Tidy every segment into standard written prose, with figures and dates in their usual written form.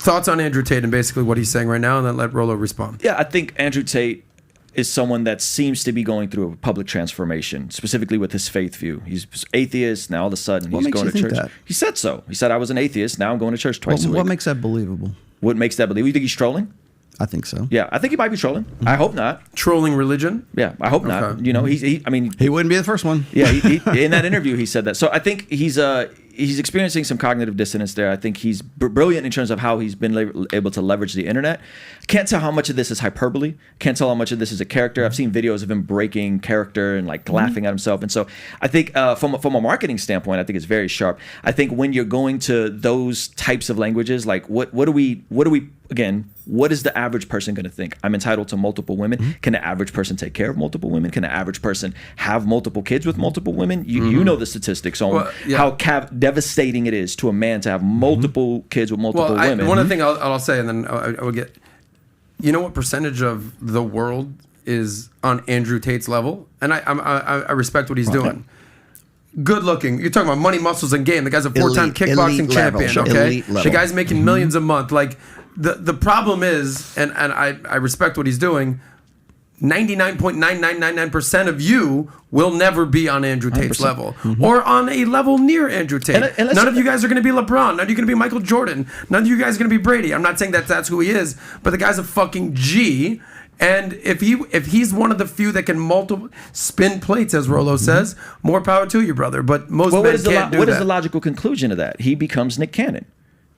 thoughts on Andrew Tate and basically what he's saying right now, and then let Rollo respond. Yeah, I think Andrew Tate is someone that seems to be going through a public transformation, specifically with his faith view. He's atheist, now all of a sudden he's going to church. That? He said so. He said, I was an atheist, now I'm going to church twice a week. What makes that believable? What makes that believable? You think he's trolling? I think so. Yeah, I think he might be trolling. I hope not. Trolling religion? Yeah, I hope not. You know, I mean, he wouldn't be the first one. Yeah, in that interview he said that. So I think he's experiencing some cognitive dissonance there. I think he's brilliant in terms of how he's been able to leverage the internet. Can't tell how much of this is hyperbole. Can't tell how much of this is a character. I've seen videos of him breaking character and like laughing at himself. And so I think from a marketing standpoint, I think it's very sharp. I think when you're going to those types of languages, like what do we again, what is the average person going to think? I'm entitled to multiple women. Can the average person take care of multiple women? Can the average person have multiple kids with multiple women? You know the statistics on how devastating it is to a man to have multiple kids with multiple women. One other thing I'll say, and then I will get, you know what percentage of the world is on Andrew Tate's level? And I respect what he's doing. Good looking. You're talking about money, muscles, and game. The guy's a 4-time kickboxing champion. Okay, the guy's making millions a month. Like the problem is, and I respect what he's doing. 99.9999% of you will never be on Andrew Tate's 100%. Level or on a level near Andrew Tate. And none of you guys are going to be LeBron. None of you are going to be Michael Jordan. None of you guys are going to be Brady. I'm not saying that that's who he is, but the guy's a fucking G. And if he's one of the few that can multiple spin plates, as Rollo says, more power to you, brother. But most men can't do that. What is the logical conclusion of that? He becomes Nick Cannon.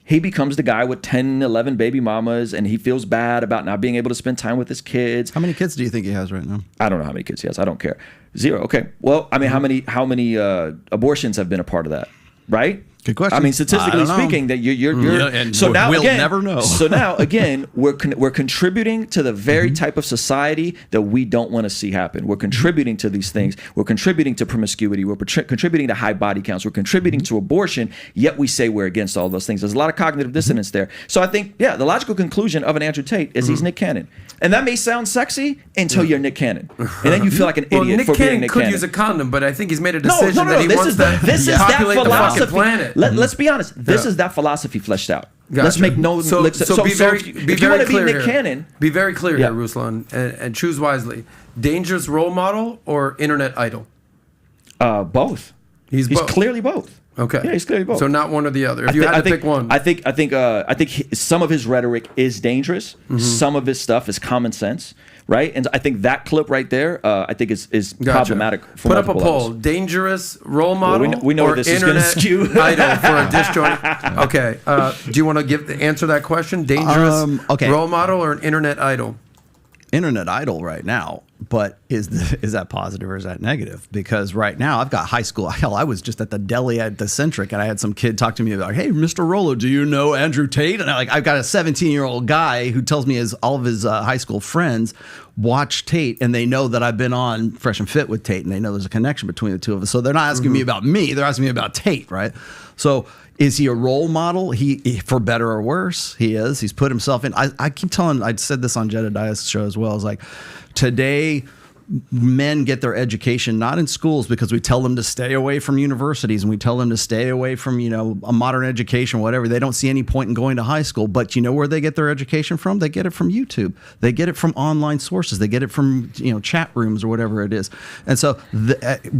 He becomes the guy with 10, 11 baby mamas, and he feels bad about not being able to spend time with his kids. How many kids do you think he has right now? I don't know how many kids he has. I don't care. 0. Okay. Well, I mean, how many abortions have been a part of that? Right? Good question. I mean, statistically speaking, that you're so now we'll again, never know. So now again, we're contributing to the very type of society that we don't want to see happen. We're contributing to these things. We're contributing to promiscuity. We're contributing to high body counts. We're contributing to abortion. Yet we say we're against all those things. There's a lot of cognitive dissonance there. So I think, the logical conclusion of an Andrew Tate is he's Nick Cannon, and that may sound sexy until you're Nick Cannon, and then you feel like an idiot for being Nick Cannon. Could use a condom, but I think he's made a decision that he wants this to is populate that the philosophy. fucking planet. Let's be honest. This is that philosophy fleshed out. Gotcha. Let's make no. So be very clear Nick Cannon, be very clear here, Ruslan, and choose wisely. Dangerous role model or internet idol? Both. He's both. Clearly both. Okay. Yeah, he's clearly both. So not one or the other. If you had to pick one, I think some of his rhetoric is dangerous. Some of his stuff is common sense. Right, and I think that clip right there, I think is problematic. Put up a poll: dangerous role model we know or this internet is skew. Idol for a disjoint. Okay, do you want to answer that question? Dangerous role model or an internet idol? Internet idol right now, but is that positive or is that negative? Because right now I've got high school. Hell, I was just at the deli at the Centric, and I had some kid talk to me about, "Hey, Mr. Rollo, do you know Andrew Tate?" And I've got a 17-year-old guy who tells me all of his high school friends watch Tate, and they know that I've been on Fresh and Fit with Tate, and they know there's a connection between the two of us. So they're not asking me about me; they're asking me about Tate, right? So. Is he a role model? He, for better or worse, he is. He's put himself in. I keep telling, I said this on Jedediah's show as well. It's like, today, men get their education not in schools because we tell them to stay away from universities and we tell them to stay away from, a modern education, whatever. They don't see any point in going to high school. But you know where they get their education from? They get it from YouTube. They get it from online sources. They get it from, chat rooms or whatever it is. And so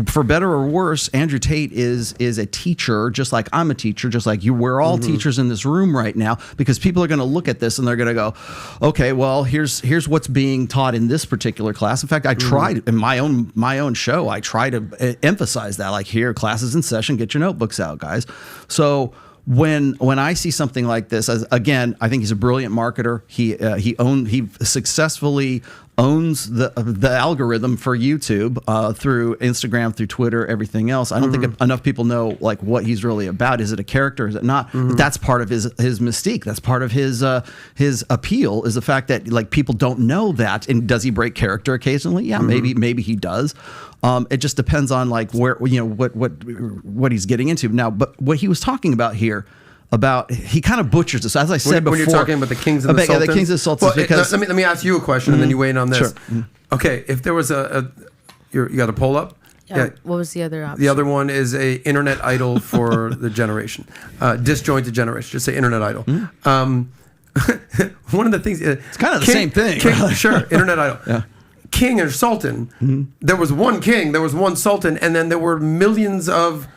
for better or worse, Andrew Tate is a teacher, just like I'm a teacher, just like you. We're all teachers in this room right now, because people are going to look at this and they're going to go, okay, well, here's what's being taught in this particular class. In fact, I tried in my own show, I try to emphasize that, like, here, classes in session, get your notebooks out, guys. So when I see something like this, again, I think he's a brilliant marketer. He successfully owns the algorithm for YouTube through Instagram, through Twitter, everything else. I don't think enough people know like what he's really about. Is it a character? Is it not? But that's part of his mystique. That's part of his appeal, is the fact that like people don't know that. And does he break character occasionally? Yeah, maybe he does. It just depends on like where what he's getting into now. But what he was talking about here. He kind of butchers this, as I said before. When you're talking about the kings and the sultans? The kings and the sultans. Well, because let me ask you a question, and then you weigh in on this. Sure. Okay, if there was you got a poll up? Yeah. What was the other option? The other one is a internet idol for the generation. Disjointed generation. Just say internet idol. one of the things it's kind of the same thing. Sure, internet idol. Yeah. King or sultan. There was one king, there was one sultan, and then there were millions of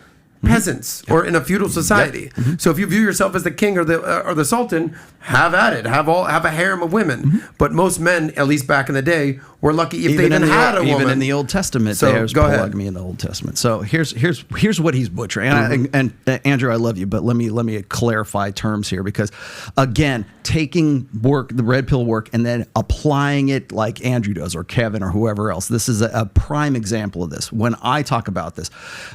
peasants or in a feudal society. So if you view yourself as the king or the sultan, have at it. Have a harem of women. But most men, at least back in the day, were lucky if they even had a woman. Even in the Old Testament, there's polygamy in the Old Testament. So here's what he's butchering. And Andrew, I love you, but let me clarify terms here, because again, taking the red pill work and then applying it like Andrew does or Kevin or whoever else. This is a prime example of this. When I talk about this,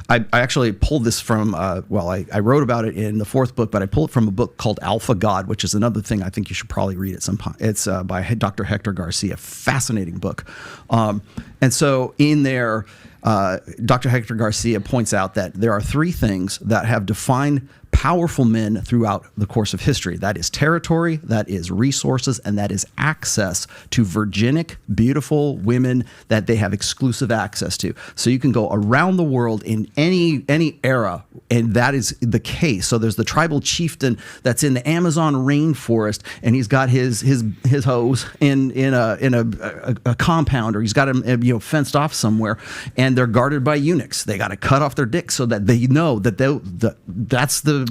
I actually pulled this from I wrote about it in the 4th book, but I pulled it from a book called Alpha God, which is another thing I think you should probably read at some point. It's by Dr. Hector Garcia, fascinating book. And so in there, Dr. Hector Garcia points out that there are 3 things that have defined powerful men throughout the course of history. That is territory, that is resources, and that is access to virginic, beautiful women that they have exclusive access to. So you can go around the world in any era, and that is the case. So there's the tribal chieftain that's in the Amazon rainforest, and he's got his hoes in a compound, or he's got them fenced off somewhere, and they're guarded by eunuchs. They got to cut off their dicks so that they know that that's the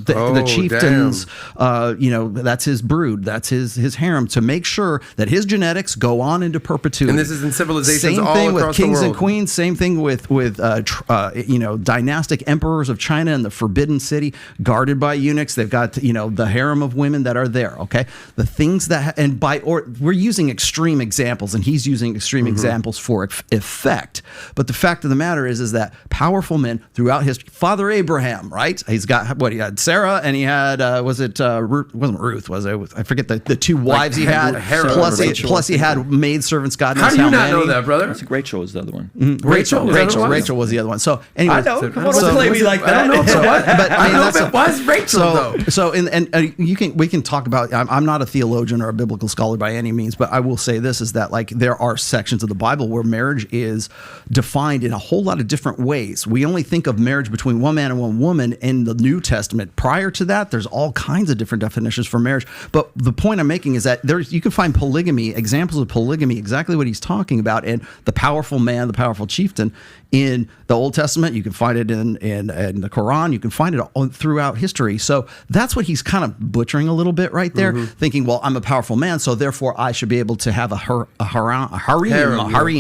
chieftain's, that's his brood, that's his harem, to make sure that his genetics go on into perpetuity. And this is in civilizations all across the world. Same thing with kings and queens. Same thing with dynastic emperors of China and the Forbidden City, guarded by eunuchs. They've got the harem of women that are there. Okay, the things that we're using extreme examples, and he's using extreme examples for effect. But the fact of the matter is that powerful men throughout history. Father Abraham, right? He's got he had Sarah, and he had Ruth, wasn't Ruth, was it? I forget the 2 wives he had. Plus he had maid servants. God knows how do you not know that, brother? I think Rachel was the other one. Rachel was the other one. So anyway, I know. Come on, don't play me like that. I don't know if it was, but I know if it was Rachel though. So we can talk about. I'm not a theologian or a biblical scholar by any means, but I will say this is that there are sections of the Bible where marriage is defined in a whole lot of different ways. We only think of marriage between one man and one woman in the New Testament. Prior to that, there's all kinds of different definitions for marriage. But the point I'm making is that you can find polygamy, examples of polygamy, exactly what he's talking about, in the powerful man, the powerful chieftain in the Old Testament. You can find it in the Quran. You can find it all throughout history. So that's what he's kind of butchering a little bit right there, thinking, well, I'm a powerful man, so therefore I should be able to have a harem.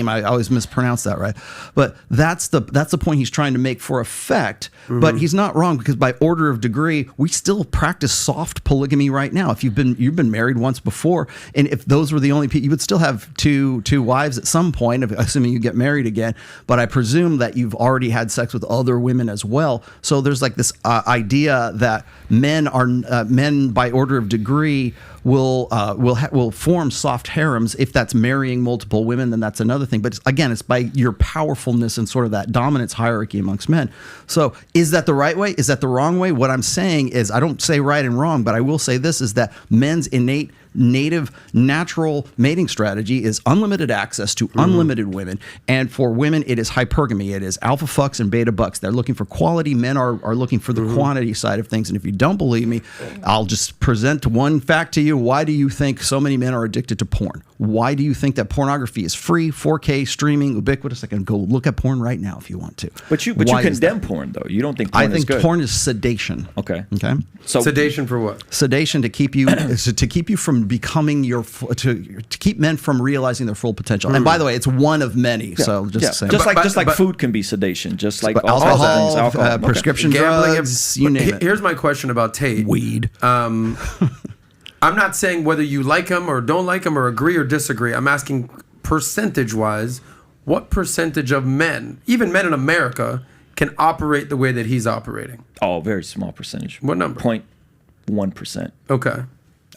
I always mispronounce that, right? But that's the point he's trying to make for effect. But he's not wrong, because by order of degree, we still practice soft polygamy right now. If you've been married once before, and if those were the only people, you would still have two wives at some point, assuming you get married again. But I presume that you've already had sex with other women as well. So there's this idea that men by order of degree will form soft harems. If that's marrying multiple women, then that's another thing. But again, it's by your powerfulness and sort of that dominance hierarchy amongst men. So is that the right way? Is that the wrong way? What I'm saying is, I don't say right and wrong, but I will say this, is that men's innate, native, natural mating strategy is unlimited access to unlimited women. And for women, it is hypergamy. It is alpha fucks and beta bucks. They're looking for quality. Men are looking for the quantity side of things. And if you don't believe me, I'll just present one fact to you. Why do you think so many men are addicted to porn? Why do you think that pornography is free, 4K, streaming, ubiquitous? I can go look at porn right now if you want to. But you condemn porn, though. You don't think porn is good. I think porn is sedation. Okay. So sedation for what? Sedation to keep you from becoming to keep men from realizing their full potential. And by the way, it's one of many. So just like food can be food, just like alcohol, prescription drugs, you name it. Here's my question about Tate. Weed. I'm not saying whether you like him or don't like him or agree or disagree. I'm asking percentage-wise, what percentage of men, even men in America, can operate the way that he's operating? Oh, very small percentage. What number? 0.1%. Okay.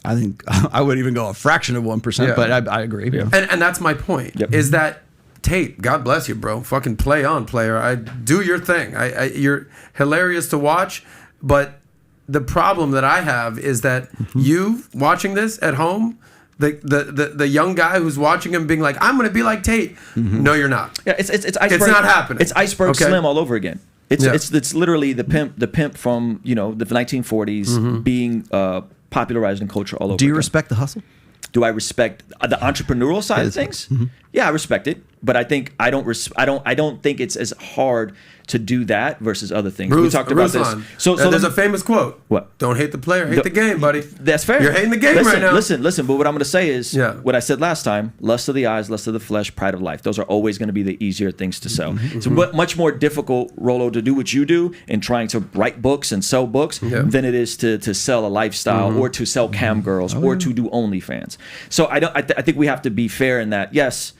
I think I would even go a fraction of 1%, but I agree. Yeah. And that's my point, is that Tate, God bless you, bro. Fucking play on, player. Do your thing. You're hilarious to watch, but the problem that I have is that you watching this at home, the young guy who's watching him being like, I'm going to be like Tate. No, you're not. Yeah, it's iceberg. It's not happening. It's Iceberg Slim all over again. It's literally the pimp from the 1940s being popularized in culture all over. Do you again. respect the hustle? Do I respect the entrepreneurial side of things? Mm-hmm. Yeah, I respect it, but I think I don't think it's as hard to do that versus other things. We talked about this. So there's a famous quote. What? Don't hate the player, hate the game, buddy. That's fair. You're hating the game right now. Listen. But what I'm going to say is what I said last time: lust of the eyes, lust of the flesh, pride of life. Those are always going to be the easier things to sell. Mm-hmm. It's much more difficult, Rolo, to do what you do in trying to write books and sell books than it is to sell a lifestyle or to sell cam girls or to do OnlyFans. So I think we have to be fair in that. Yes.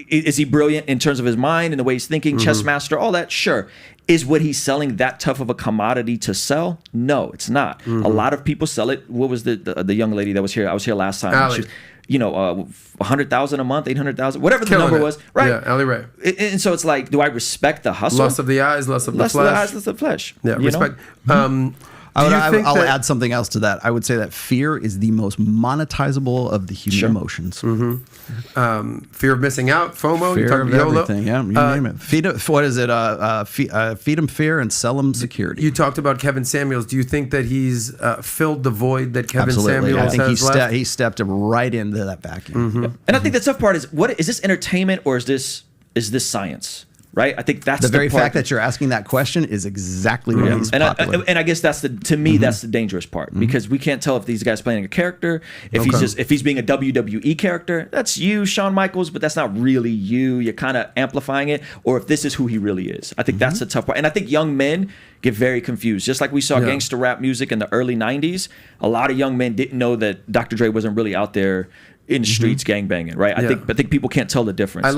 Is he brilliant in terms of his mind and the way he's thinking, chess master, all that? Sure. Is what he's selling that tough of a commodity to sell? No, it's not. A lot of people sell it. What was the young lady that was here? I was here last time. Allie. She, 100,000 a month, 800,000, whatever the number was. Right. Yeah, Allie Ray. And so it's like, do I respect the hustle? Lust of the eyes, lust of the flesh. Lust of the eyes, lust of the flesh. Yeah, respect. I'll add something else to that. I would say that fear is the most monetizable of the human emotions. Fear of missing out, FOMO, fear of YOLO. everything. Yeah, you name it. Feed them fear and sell them security. You talked about Kevin Samuels. Do you think that he's filled the void that Kevin Absolutely. Samuels I think has left? he stepped right into that vacuum. Yeah. And I think the tough part is, what is this entertainment or is this science? Right, I think that's the very part fact that you're asking that question is exactly what he's popular. And I guess that's to me that's the dangerous part, because we can't tell if these guys playing a character, if he's being a WWE character, that's you, Shawn Michaels, but that's not really you. You're kind of amplifying it, or if this is who he really is. I think that's the tough part, and I think young men get very confused. Just like we saw gangster rap music in the early '90s, a lot of young men didn't know that Dr. Dre wasn't really out there in the streets gangbanging. Right, I think people can't tell the difference.